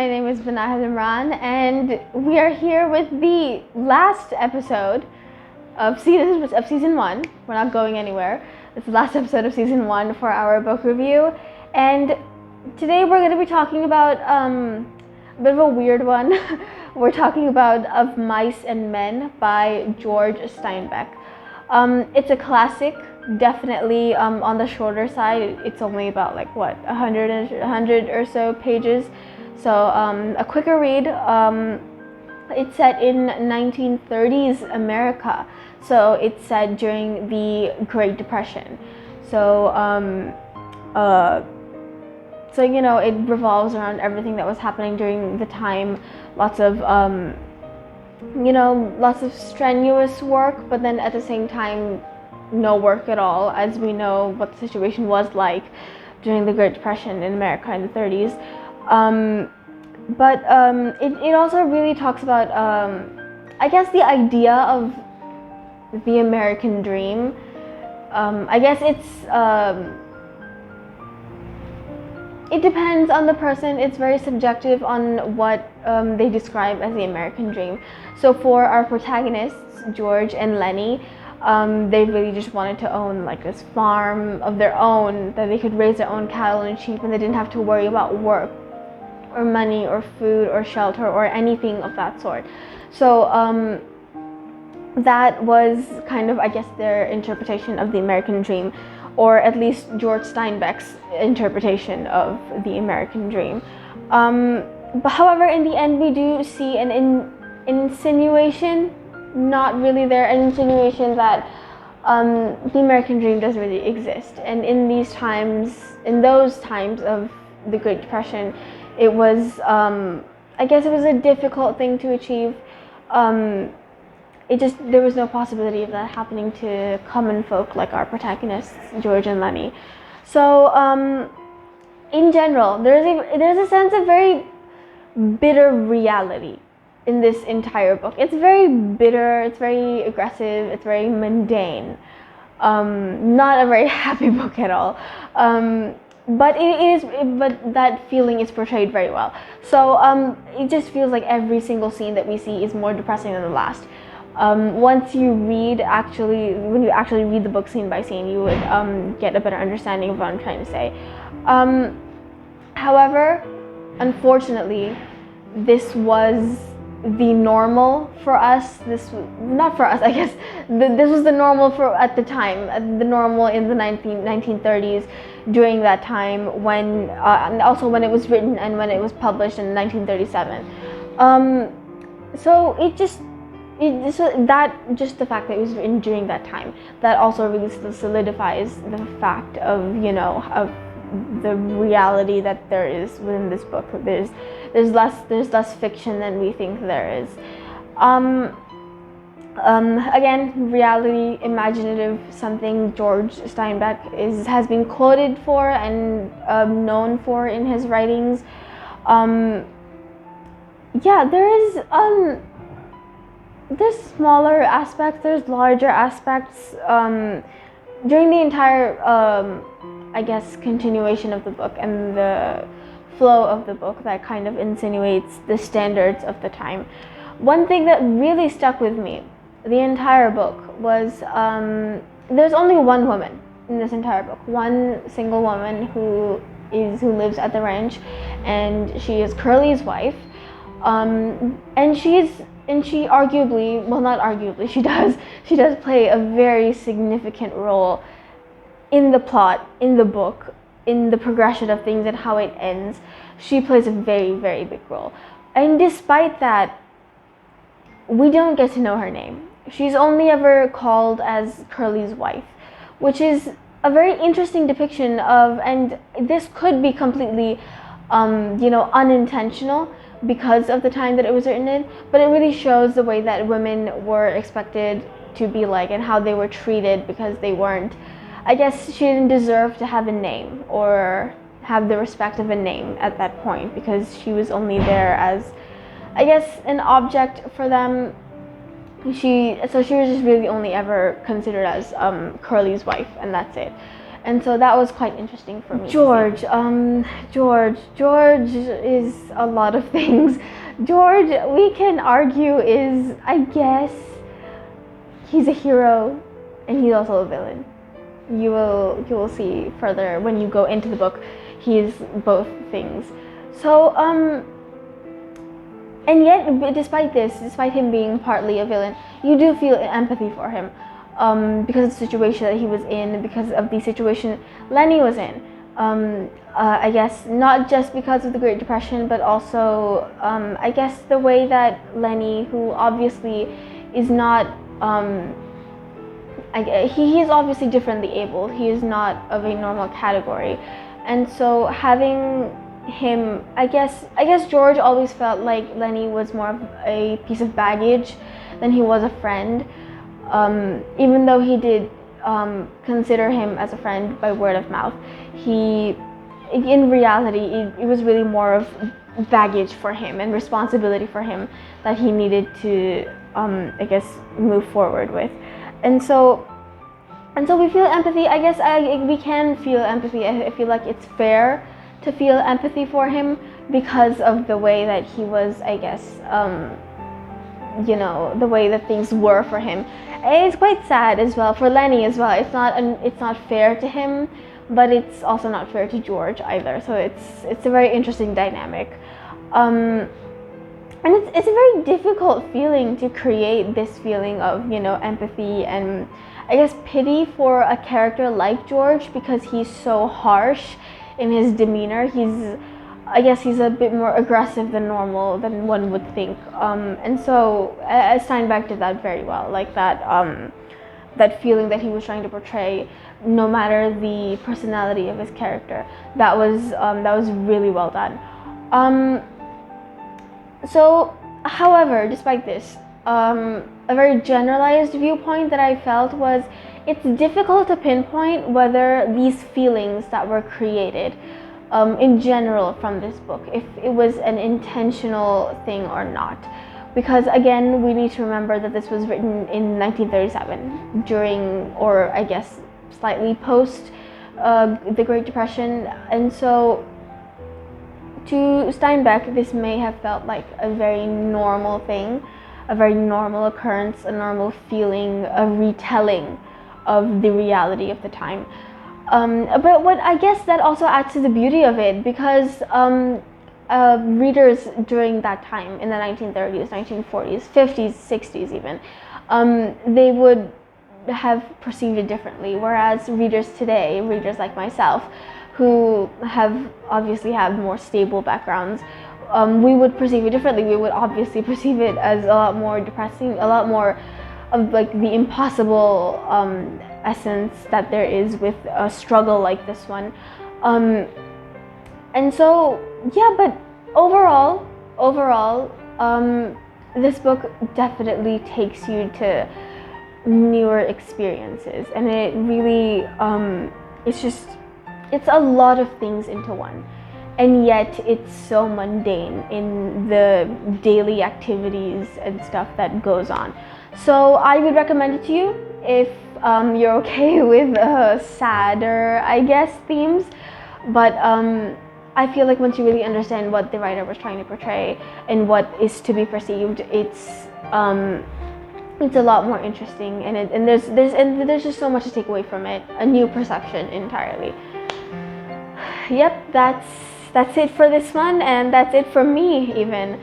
my name is Banahad Imran, and we are here with the last episode of season 1. We're not going anywhere. It's the last episode of season 1 for our book review, and today we're going to be talking about a bit of a weird one. We're talking about Of Mice and Men by George Steinbeck. It's a classic, definitely on the shorter side. It's only about 100 or so pages, so a quicker read. It's set in 1930s America, so it's set during the Great Depression. So it revolves around everything that was happening during the time. Lots of strenuous work, but then at the same time, no work at all, as we know what the situation was like during the Great Depression in America in the 30s. It also really talks about, I guess, the idea of the American dream. I guess it depends on the person. It's very subjective on what they describe as the American dream. So for our protagonists, George and Lennie, they really just wanted to own this farm of their own, that they could raise their own cattle and sheep, and they didn't have to worry about work or money or food or shelter or anything of that sort. So that was kind of, I guess, their interpretation of the American dream, or at least George Steinbeck's interpretation of the American dream. But however, in the end, we do see an insinuation, not really there, an insinuation that the American dream does really exist. And in those times of the Great Depression, it was, I guess it was a difficult thing to achieve. There was no possibility of that happening to common folk like our protagonists, George and Lennie. So, in general, there's a sense of very bitter reality in this entire book. It's very bitter, it's very aggressive, it's very mundane. Not a very happy book at all. But that feeling is portrayed very well. So it just feels like every single scene that we see is more depressing than the last. When you actually read the book scene by scene, you would get a better understanding of what I'm trying to say. However, unfortunately, this was the normal for us. Not for us, I guess. This was the normal at the time. The normal in the 1930s, during that time when, and also when it was written and when it was published in 1937. So the fact that it was written during that time, that also really solidifies the fact of of the reality that there is within this book. There's less fiction than we think there is. Again, reality, imaginative, something George Steinbeck has been quoted for and known for in his writings. There's smaller aspects, there's larger aspects during the entire I guess continuation of the book and the flow of the book that kind of insinuates the standards of the time. One thing that really stuck with me the entire book was there's only one woman in this entire book, one single woman who lives at the ranch, and she is Curley's wife, and she arguably, well, not arguably, she does play a very significant role in the plot, in the book, in the progression of things and how it ends. She plays a very, very big role. And despite that, we don't get to know her name. She's only ever called as Curley's wife, which is a very interesting depiction of, and this could be completely, unintentional because of the time that it was written in, but it really shows the way that women were expected to be like and how they were treated, because they weren't, I guess she didn't deserve to have a name or have the respect of a name at that point, because she was only there as, I guess, an object for them. She was just really only ever considered as Curley's wife, and that's it. and so that was quite interesting for me. George is a lot of things. George, we can argue, is, I guess, he's a hero and he's also a villain. You will see further when you go into the book. He is both things. So and yet, despite him being partly a villain, you do feel empathy for him, because of the situation that he was in, because of the situation Lennie was in. I guess not just because of the Great Depression, but also, I guess, the way that Lennie, who obviously is not, he is obviously differently abled. He is not of a normal category, and so having him, I guess George always felt like Lennie was more of a piece of baggage than he was a friend, even though he did consider him as a friend by word of mouth. In reality, it was really more of baggage for him and responsibility for him that he needed to, I guess, move forward with. And so we feel empathy. I guess we can feel empathy. I feel like it's fair to feel empathy for him because of the way that he was, I guess, the way that things were for him. It's quite sad as well for Lennie as well. It's not fair to him, but it's also not fair to George either. So it's a very interesting dynamic, and it's a very difficult feeling to create this feeling of empathy and, I guess, pity for a character like George, because he's so harsh in his demeanor. I guess he's a bit more aggressive than normal, than one would think. And so Steinbeck did that very well, like that feeling that he was trying to portray, no matter the personality of his character. That was really well done. So, however, despite this, a very generalized viewpoint that I felt was, it's difficult to pinpoint whether these feelings that were created in general from this book, if it was an intentional thing or not. Because again, we need to remember that this was written in 1937, during, or I guess slightly post, the Great Depression. And so to Steinbeck, this may have felt like a very normal thing, a very normal occurrence, a normal feeling, a retelling of the reality of the time. But what I guess that also adds to the beauty of it, because readers during that time, in the 1930s, 1940s, 50s, 60s even, they would have perceived it differently, whereas readers today, readers like myself, who obviously have more stable backgrounds, we would perceive it differently. We would obviously perceive it as a lot more depressing, a lot more of like the impossible essence that there is with a struggle like this one. And so, yeah, but overall, this book definitely takes you to newer experiences, and it really, it's a lot of things into one, and yet it's so mundane in the daily activities and stuff that goes on. So I would recommend it to you if you're okay with sadder, I guess, themes. But I feel like once you really understand what the writer was trying to portray and what is to be perceived, it's a lot more interesting, and there's just so much to take away from it, a new perception entirely. Yep, that's it for this one, and that's it from me even.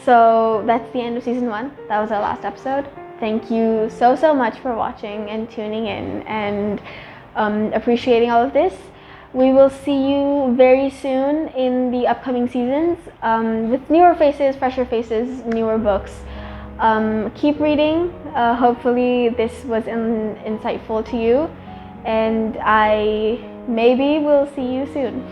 So that's the end of season 1. That was our last episode. Thank you so much for watching and tuning in and appreciating all of this. We will see you very soon in the upcoming seasons with newer faces, fresher faces, newer books. Keep reading. Hopefully this was insightful to you, and I maybe will see you soon.